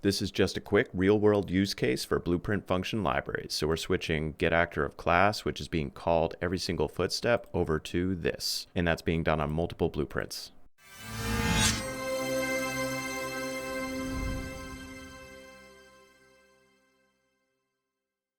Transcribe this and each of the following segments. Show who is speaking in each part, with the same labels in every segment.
Speaker 1: This is just a quick real-world use case for blueprint function libraries. So we're switching getActorOfClass, which is being called every single footstep, over to this. And that's being done on multiple blueprints.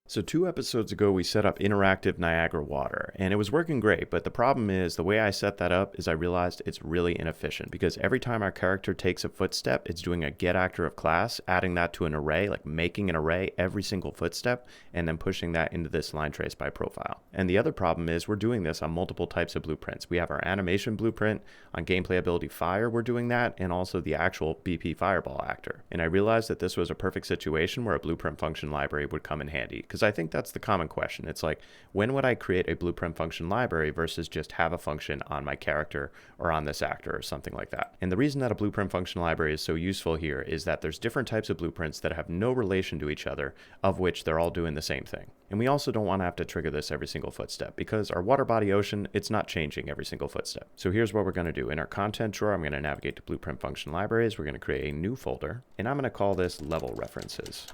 Speaker 1: So 2 episodes ago, we set up interactive Niagara water, and it was working great, but the problem is the way I set that up is I realized it's really inefficient because every time our character takes a footstep, it's doing a getActorOfClass, adding that to an array, like making an array every single footstep, and then pushing that into this line trace by profile. And the other problem is we're doing this on multiple types of blueprints. We have our animation blueprint, on gameplay ability fire, we're doing that, and also the actual BP fireball actor. And I realized that this was a perfect situation where a blueprint function library would come in handy, because I think that's the common question. It's like, when would I create a blueprint function library versus just have a function on my character or on this actor or something like that? And the reason that a blueprint function library is so useful here is that there's different types of blueprints that have no relation to each other, of which they're all doing the same thing. And we also don't want to have to trigger this every single footstep because our WaterBodyOcean, it's not changing every single footstep. So here's what we're going to do. In our content drawer, I'm going to navigate to blueprint function libraries. We're going to create a new folder, and I'm going to call this level references.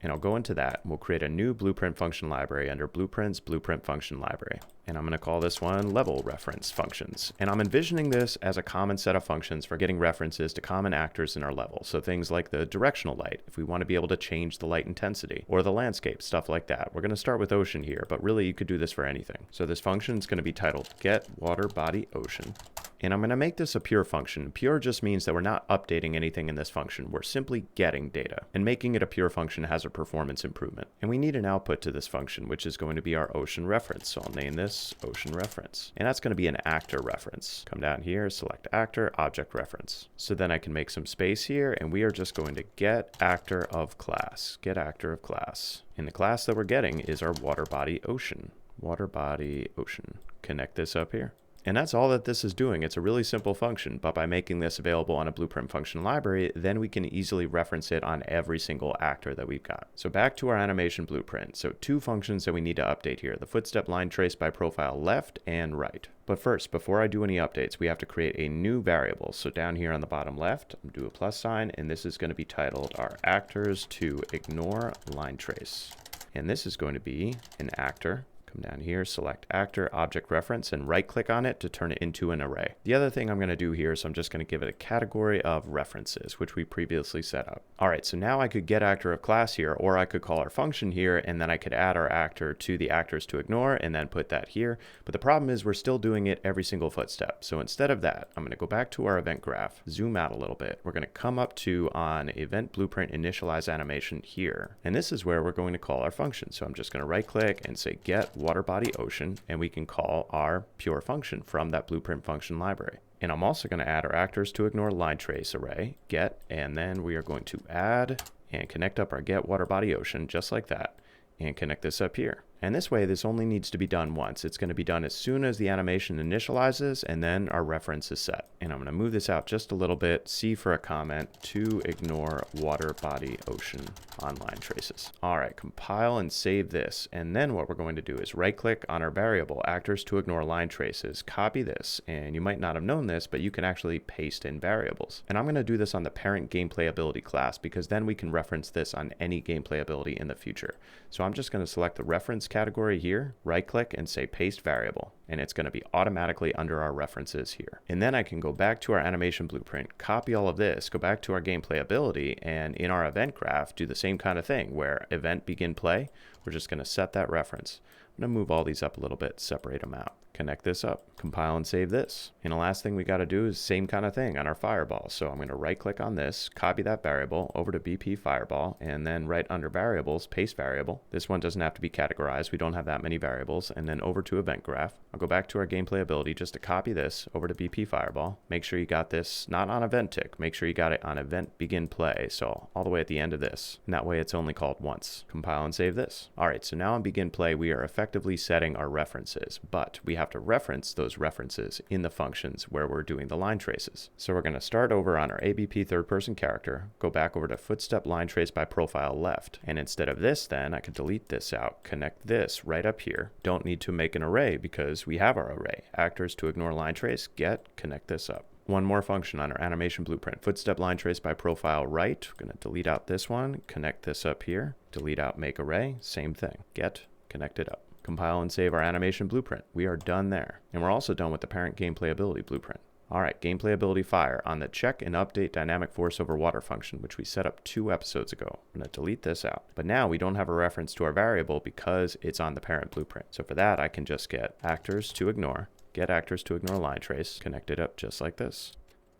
Speaker 1: And I'll go into that. We'll create a new blueprint function library under blueprints, blueprint function library. And I'm going to call this one level reference functions. And I'm envisioning this as a common set of functions for getting references to common actors in our level. So things like the directional light, if we want to be able to change the light intensity, or the landscape, stuff like that. We're going to start with ocean here, but really you could do this for anything. So this function is going to be titled GetWaterBodyOcean. And I'm going to make this a pure function. Pure just means that we're not updating anything in this function. We're simply getting data. And making it a pure function has a performance improvement. And we need an output to this function, which is going to be our ocean reference. So I'll name this ocean reference. And that's going to be an actor reference. Come down here, select actor, object reference. So then I can make some space here, and we are just going to get actor of class. Get actor of class. And the class that we're getting is our WaterBodyOcean. WaterBodyOcean. Connect this up here. And that's all that this is doing. It's a really simple function, but by making this available on a blueprint function library, then we can easily reference it on every single actor that we've got. So back to our animation blueprint. So 2 functions that we need to update here, the footstep line trace by profile left and right. But first, before I do any updates, we have to create a new variable. So down here on the bottom left, I'm do a plus sign, and this is going to be titled our actors to ignore line trace. And this is going to be an actor. Come down here, select actor, object reference, and right click on it to turn it into an array. The other thing I'm going to do here is I'm just going to give it a category of references, which we previously set up. All right, so now I could get actor of class here, or I could call our function here, and then I could add our actor to the actors to ignore and then put that here. But the problem is we're still doing it every single footstep. So instead of that, I'm going to go back to our event graph, zoom out a little bit. We're going to come up to on event blueprint initialize animation here. And this is where we're going to call our function. So I'm just going to right click and say get WaterBodyOcean, and we can call our pure function from that blueprint function library. And I'm also going to add our actors to ignore line trace array, get, and then we are going to add and connect up our GetWaterBodyOcean just like that, and connect this up here. And this way, this only needs to be done once. It's going to be done as soon as the animation initializes, and then our reference is set. And I'm going to move this out just a little bit, C for a comment, to ignore WaterBodyOcean on line traces. All right, compile and save this. And then what we're going to do is right-click on our variable, actors to ignore line traces, copy this, and you might not have known this, but you can actually paste in variables. And I'm going to do this on the parent gameplay ability class, because then we can reference this on any gameplay ability in the future. So I'm just going to select the reference category here, right click and say paste variable, and it's going to be automatically under our references here. And then I can go back to our animation blueprint, copy all of this, go back to our gameplay ability, and in our event graph do the same kind of thing where event begin play, we're just going to set that reference. I'm going to move all these up a little bit, separate them out. Connect this up, compile and save this. And the last thing we got to do is same kind of thing on our fireball. So I'm going to right click on this, copy that variable over to BP fireball, and then right under variables, paste variable. This one doesn't have to be categorized. We don't have that many variables. And then over to event graph. I'll go back to our gameplay ability just to copy this over to BP fireball. Make sure you got this not on event tick. Make sure you got it on event begin play. So all the way at the end of this. And that way it's only called once. Compile and save this. All right, so now on begin play, we are effectively setting our references, but we have to reference those references in the functions where we're doing the line traces. So we're going to start over on our ABP third person character, go back over to footstep line trace by profile left. And instead of this, then I could delete this out, connect this right up here. Don't need to make an array because we have our array. Actors to ignore line trace, get, connect this up. One more function on our animation blueprint. Footstep line trace by profile right. We're going to delete out this one, connect this up here, delete out make array, same thing. Get, connect it up. Compile and save our animation blueprint. We are done there. And we're also done with the parent gameplay ability blueprint. All right, gameplay ability fire on the check and update dynamic force over water function, which we set up 2 episodes ago. I'm going to delete this out. But now we don't have a reference to our variable because it's on the parent blueprint. So for that, I can just get actors to ignore, get actors to ignore line trace, connect it up just like this,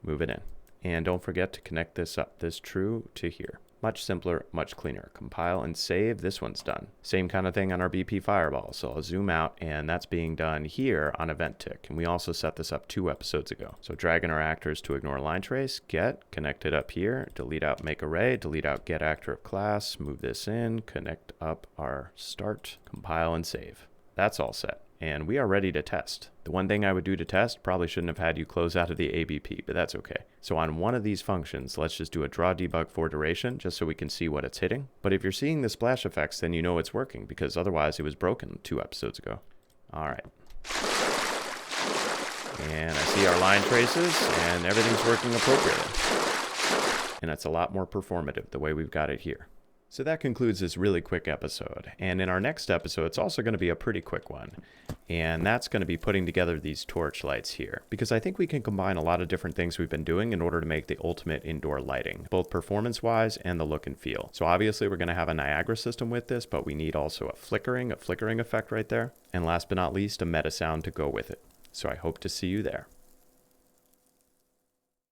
Speaker 1: move it in. And don't forget to connect this up, this true to here. Much simpler, much cleaner. Compile and save. This one's done. Same kind of thing on our BP fireball. So I'll zoom out, and that's being done here on event tick. And we also set this up 2 episodes ago. So dragging our actors to ignore line trace, get, connect it up here, delete out make array, delete out get actor of class, move this in, connect up our start, compile and save. That's all set. And we are ready to test. The one thing I would do to test, probably shouldn't have had you close out of the ABP, but that's okay. So on one of these functions, let's just do a draw debug for duration, just so we can see what it's hitting. But if you're seeing the splash effects, then you know it's working, because otherwise it was broken 2 episodes ago. All right. And I see our line traces, and everything's working appropriately. And it's a lot more performative the way we've got it here. So that concludes this really quick episode. And in our next episode, it's also going to be a pretty quick one. And that's going to be putting together these torch lights here. Because I think we can combine a lot of different things we've been doing in order to make the ultimate indoor lighting, both performance-wise and the look and feel. So obviously we're going to have a Niagara system with this, but we need also a flickering effect right there. And last but not least, a meta sound to go with it. So I hope to see you there.